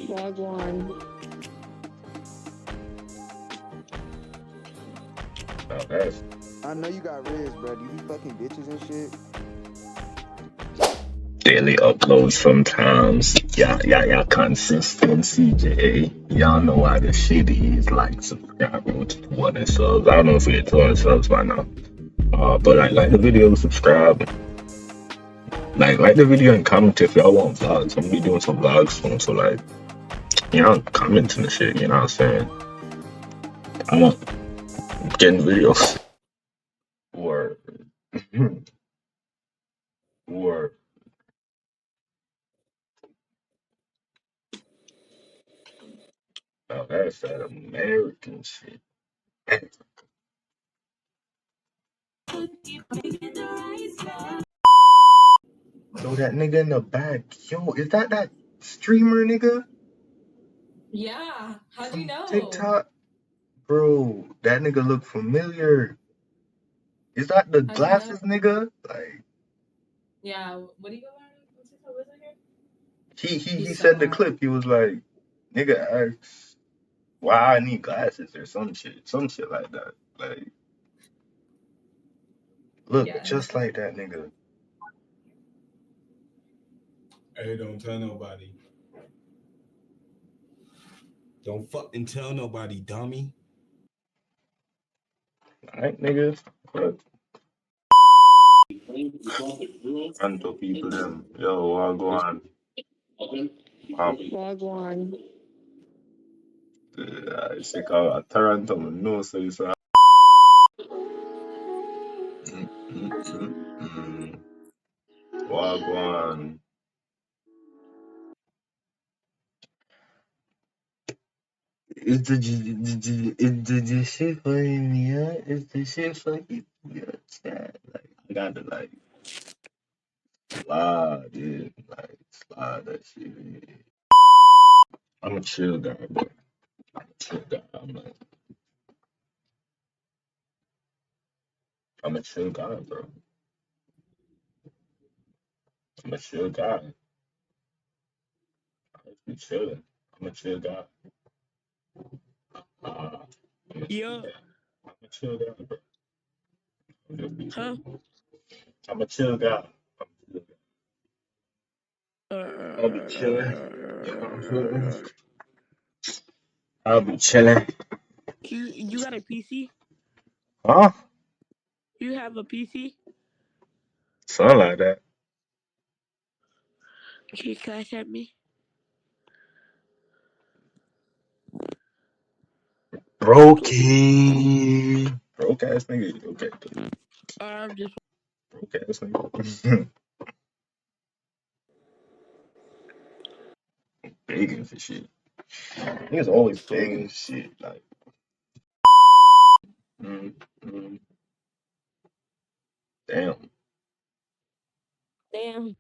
Wagwan. Oh, that's I know you got rizz, bro. Do you be fucking bitches and shit? daily uploads sometimes. Yeah, consistency, J. Y'all know how the shit is. Like, subscribe to 200 subs. I don't know if we get 200 subs by now. But like the video, subscribe. Like the video and comment if y'all want vlogs. I'm gonna be doing some vlogs soon. So like, commenting the shit. You know what I'm saying? I want getting videos or or oh, that's that American shit. Yo, that nigga in the back. Yo, is that streamer nigga Yeah. How'd you from know? TikTok? Bro, that nigga look familiar. Is that the How'd you know? glasses nigga? Like Yeah. What do you go on? What's it called? What's it here? he He's so said the hot. clip. He was like, nigga asks why I need glasses or some shit like that. Like look Yeah. just like that nigga. Hey, don't tell nobody. Don't fucking tell nobody, dummy. Alright, nigga. But Toronto people them. Yo, Wagwan. Wagwan. It's like a Toronto, no, so it's a. Mm, mm, mm, mm. Wagwan. Is the shit fucking me up? Is the shit fucking me up, chat? Like, I gotta, like, slide, dude. Like, slide that shit in. I'm a chill guy, bro. I'm a chill guy. I'm a chill guy, bro. I'm a chill guy. I just be chilling. I'm a chill guy. I'm a chill Yeah. guy. I'm a chill guy, bro. I'm just be Huh? chilling. I'm a chill guy. I'm a chill guy. I'll be chilling. You know what I'm saying? I'll be chilling. You got a PC? Huh? You have a PC? Something like that. Can you cash at me? Brokey. Broke ass nigga. Okay. I'm just Broke ass nigga. Begging for shit. Niggas always begging for shit. Like, mm, mm, damn. damn.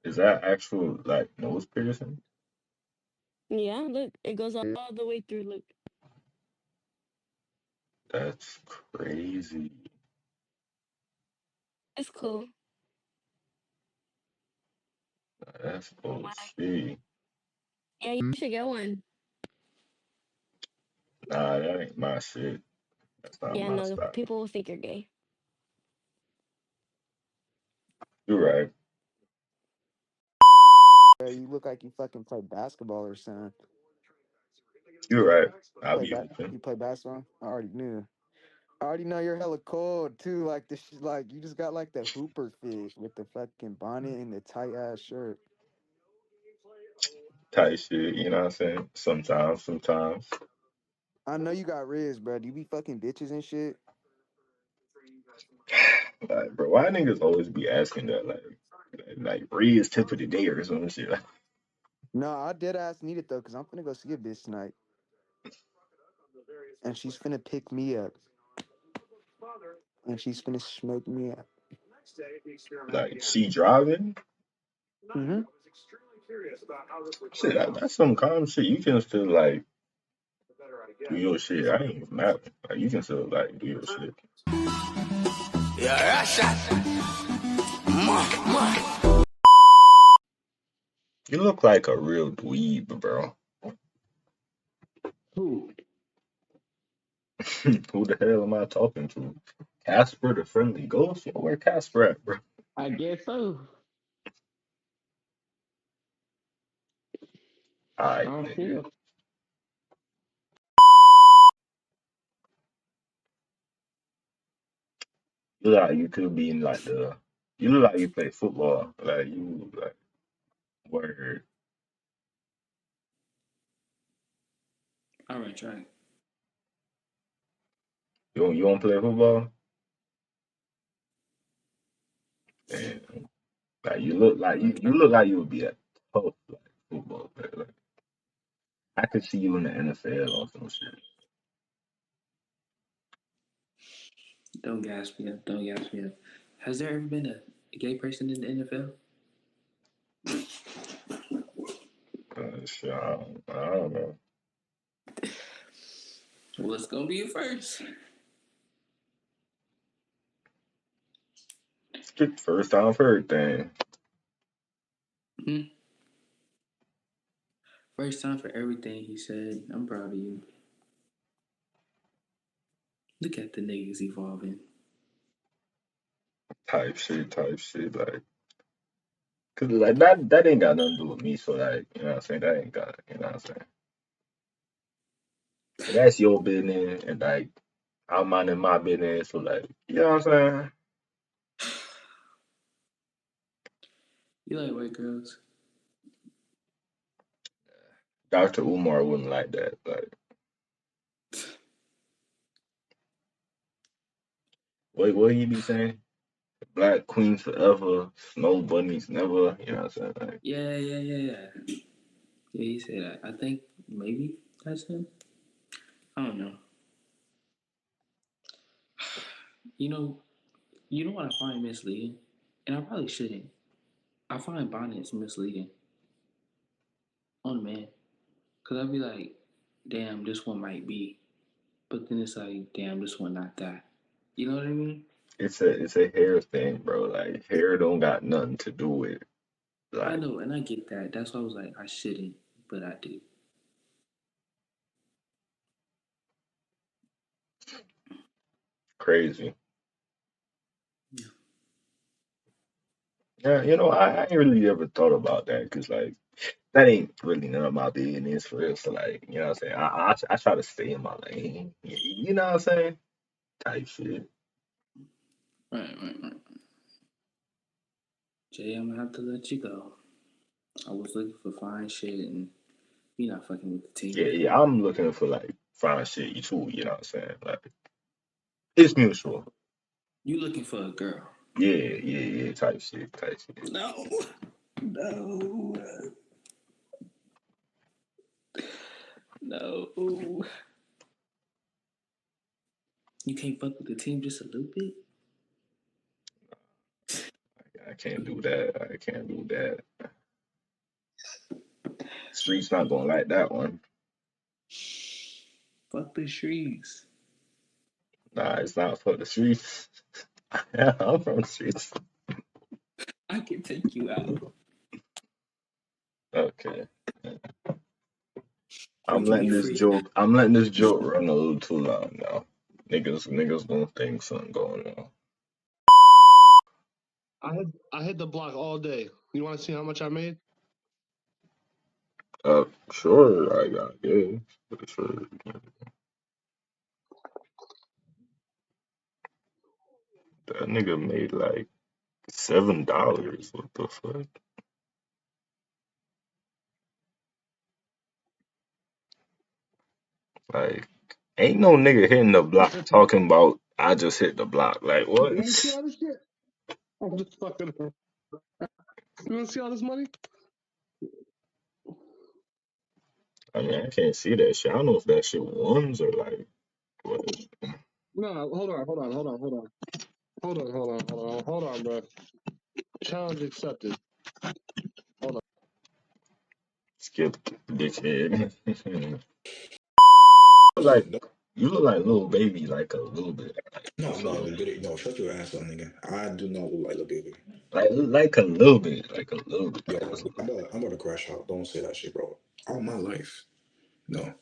Is that actual, like, nose piercing? Yeah, look, it goes all the way through. Look, That's crazy. it's cool. That's Why? OC. Yeah, you should get one. Nah, that ain't my shit. That's not Yeah, my no, style. people will think you're gay. You're right. Bro, you look like you fucking play basketball or something. You're right. I'll Play be ba- open. you play basketball? I already knew. I already know you're hella cold too. Like this, like you just got like the hooper fit with the fucking bonnet and the tight ass shirt. Type shit, you know what I'm saying? Sometimes. I know you got rizz, bro. Do you be fucking bitches and shit? Like, bro, why niggas always be asking that? Like Reed's tip of the day or some shit. No, I did ask need it though, cause I'm finna go see a bitch tonight, and she's finna pick me up, and she's finna smoke me up. Like, she driving? Mm-hmm. Shit, that's some calm shit. You can still, like, do your shit. I ain't even mad. Like, you can still, like, do your shit. Yeah, Russia. You look like a real dweeb, bro. Who? Who the hell am I talking to? Casper the Friendly Ghost? Yo, where Casper at, bro? I guess so. I Alright, don't see nigga. him. You look like you could be in like the. You look like you play football. Like you like word. All right, try. You don't play football? And like you look like you would be a tough like football player. Like I could see you in the NFL or some shit. Don't gas me up. Don't gas me up. Has there ever been a gay person in the NFL? Shit, I don't know. Well, it's gonna be your first. It's first time for everything. Hmm? First time for everything, he said. I'm proud of you. Look at the niggas evolving. Type shit. Like, cause like that ain't got nothing to do with me. So like, you know what I'm saying? That ain't got, you know what I'm saying? But that's your business, and like I'm minding my business. So like, you know what I'm saying? You like white girls? Dr. Umar wouldn't like that. Like, what he be saying? Black queens forever, snow bunnies never. You know what I'm saying? Like, Yeah. Yeah, he said that. I think maybe that's him. I don't know. You know, you know what I find misleading, and I probably shouldn't. I find bonnets misleading on man, cause I'd be like, damn, this one might be, but then it's like, damn, this one not that. You know what I mean? it's a hair thing, bro. Like hair don't got nothing to do with I like know, and I get that. That's why I was like, I shouldn't, but I do. crazy. Yeah. Yeah, I ain't really ever thought about that because like that ain't really none of my business for real. So like, you know what I'm saying? I try to stay in my lane. You know what I'm saying? Type shit. Right. Jay, I'm gonna have to let you go. I was looking for fine shit, and you're not fucking with the team. Yeah. I'm looking for like fine shit too. You know what I'm saying? Like it's mutual. You looking for a girl? Yeah. Type shit. No, no, no. You can't fuck with the team just a little bit. I can't do that. I can't do that. Street's not gonna like that one. Fuck the streets. Nah, it's not for the streets. I'm from the streets. I can take you out. Okay. We can be free. I'm letting this joke run a little too long now. Niggas gonna think something going on. I hit the block all day. You want to see how much I made? Sure, I got yeah, sure. That nigga made like $7. What the fuck? Like, ain't no nigga hitting the block talking about I just hit the block. Like what? You want to see all this shit? I'm just fucking. You want to see all this money? I mean, I can't see that shit. I don't know if that shit ones or like what. No, hold on, bro. Challenge accepted. Skip dickhead. Oh, like no. You look like little baby, like a little bit, like No, just a no, little bit, no, shut your ass up, nigga. I do not look like a baby. like a little bit, like a little bit, Yo, like just a little bit. I'm about to crash out. Don't say that shit, bro. All my life. No.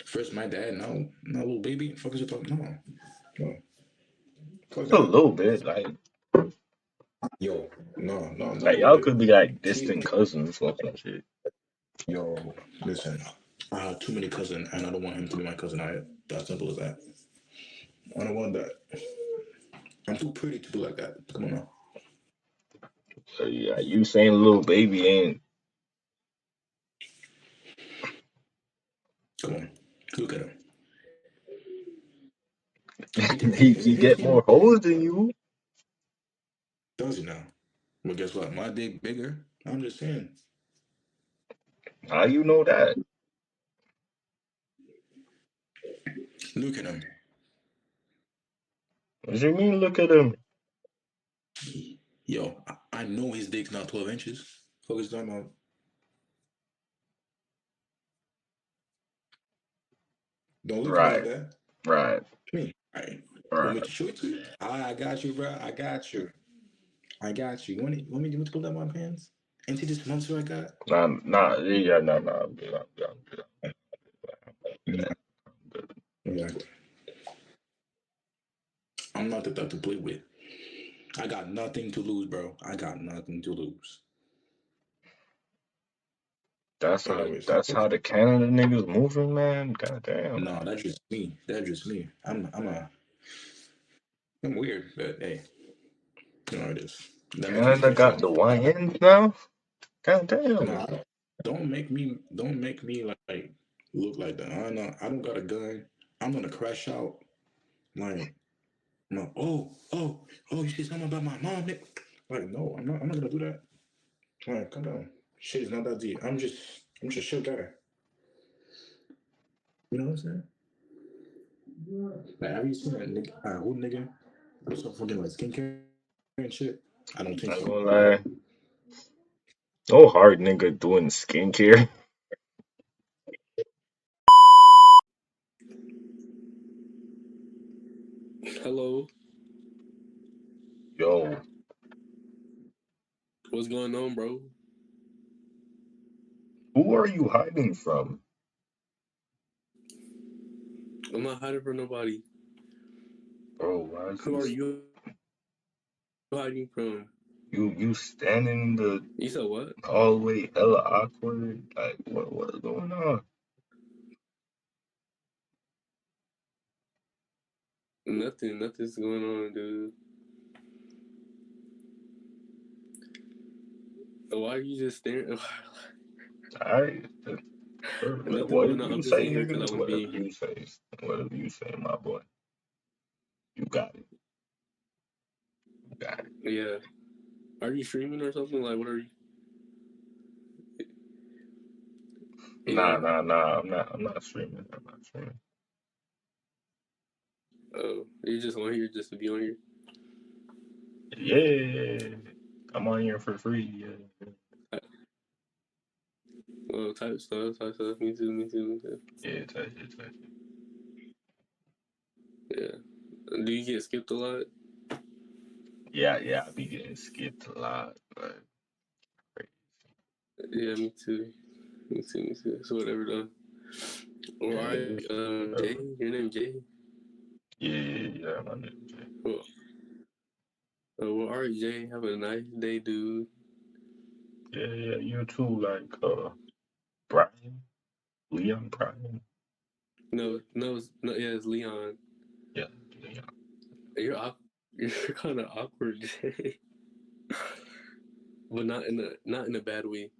First my dad, no. No little baby. Fuck is you talking? No. No. Fuck Just a that. little bit, Yo, no, no, not a like little y'all bit. could be like See, distant cousins or some shit. yo, listen. I have too many cousins and I don't want him to be my cousin. I That simple as that. I don't want that. I'm too pretty to be like that. Come on now. So yeah, you saying little baby ain't Come on. Look at him. he get more hoes than you. Does he now? But guess what? My dick bigger. I'm just saying. How you know that? Look at him. What you mean? Look at him. Yo, I know his dick's not 12 inches. Fuck is talking about? Don't look at me like Right, that. right, Me. All right. Want me right. to show it to you? I got you, bro. I got you. I got you. Want me to pull down my pants? And see this monster I got? Yeah, nah. I'm good. Yeah, exactly. I'm not the type to play with. I got nothing to lose, bro. I got nothing to lose. Anyways, That's how the Canada niggas moving, man. Goddamn. no, that's just me. That's just me. I'm weird, but hey, you know how it is. That makes me Canada got special. the YNs now. Goddamn. No, don't make me like look like that. I don't got a gun. I'm gonna crash out. Like, no, you say something about my mom, Nick. Like, no, I'm not gonna do that. Like, come down. Shit is not that deep. I'm just a chill guy. You know what I'm saying? Like, have you seen that nigga, old nigga with some fucking like skincare and shit? I don't think Not so. gonna lie. No hard nigga doing skincare. Hello, Yo, what's going on, bro? who are you hiding from? I'm not hiding from nobody. Bro, why is Who are you hiding from? you standing in the You said what? hallway hella awkward? Like what's going on? Nothing's going on, dude. Why are you just staring? Alright. Nothing going Whatever on. you I'm just say, in here because I nigga. want to be in here. Whatever you say, my boy. You got it. You got it. Yeah. Are you streaming or something? Like, what are you? Yeah. I'm not streaming. I'm not streaming. Oh, you just on here just to be on here? Yeah. I'm on here for free. Yeah. Well, type stuff. Me too, me too, me too. Yeah, touch it, touch it. Yeah. Do you get skipped a lot? Yeah, I be getting skipped a lot, but Yeah, me too. Me too, me too. So whatever though. All yeah, right, Jay. Your name Jay? yeah, my nigga. Well, well, all right, Jay. Have a nice day, dude. Yeah, you too, like Brian, Leon Brian. No. Yeah, it's Leon. Yeah, Leon. You're kind of awkward, Jay. But not in a bad way.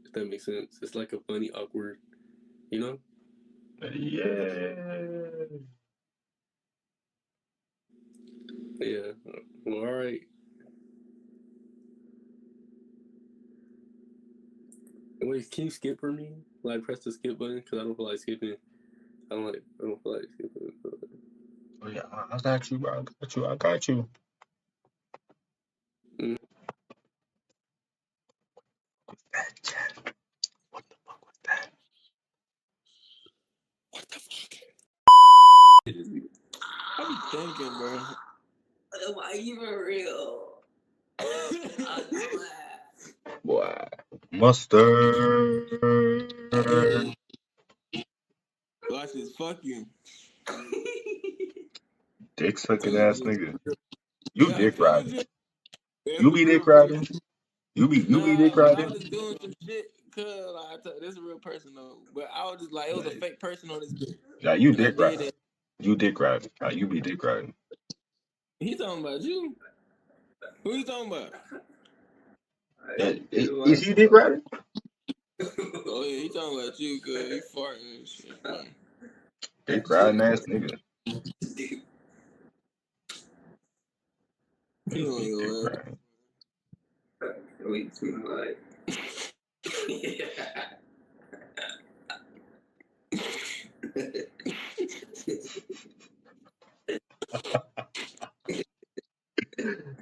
If that makes sense. It's like a funny awkward. You know? Yeah. Yeah. Well, all right. Wait, can you skip for me? Like press the skip button because I don't feel like skipping. I don't feel like skipping. Oh yeah, I got you, bro. I got you. Mm. That chat. What the fuck was that? What the fuck? thinking, bro. Why even real? Boy, mustard. Watch this fucking. Dick sucking ass nigga. You Yeah, I dick told riding. you. Yeah, You for be dick real. riding. You be dick But I riding. was just doing some shit, cause like, this is a real person though. But I was just like, it was a Like, fake person on this bitch, yeah, you and I dick did riding. it. You dick riding. You be dick riding. He talking about you. Who you talking about? Is he dick riding? Oh yeah, he talking about you, cause he farting and shit. Man. Dick riding ass nigga. He don't Dick even laugh. riding. Way too much.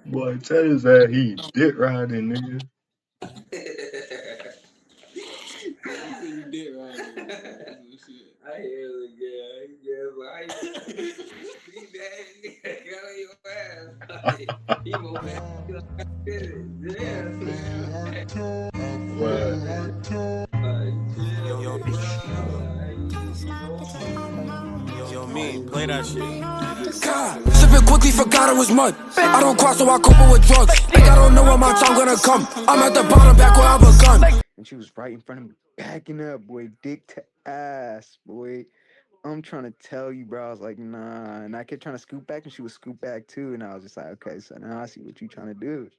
Boy, tell his ass he dick riding nigga. You did right. I hear the guy. Yeah, but I see that got on your ass. Like, he more mad. He like, I did it. Yeah, What? Yo, me, play that shit. God, slipping quickly, forgot it was mud. I don't cross, so I couple with drugs. Like I don't know when my time gonna come. I'm at the bottom, back where I begun. And she was right in front of me, backing up, boy, dick to ass, boy. I'm trying to tell you, bro. I was like, nah. And I kept trying to scoot back, and she would scoot back too. And I was just like, okay, so now I see what you trying to do.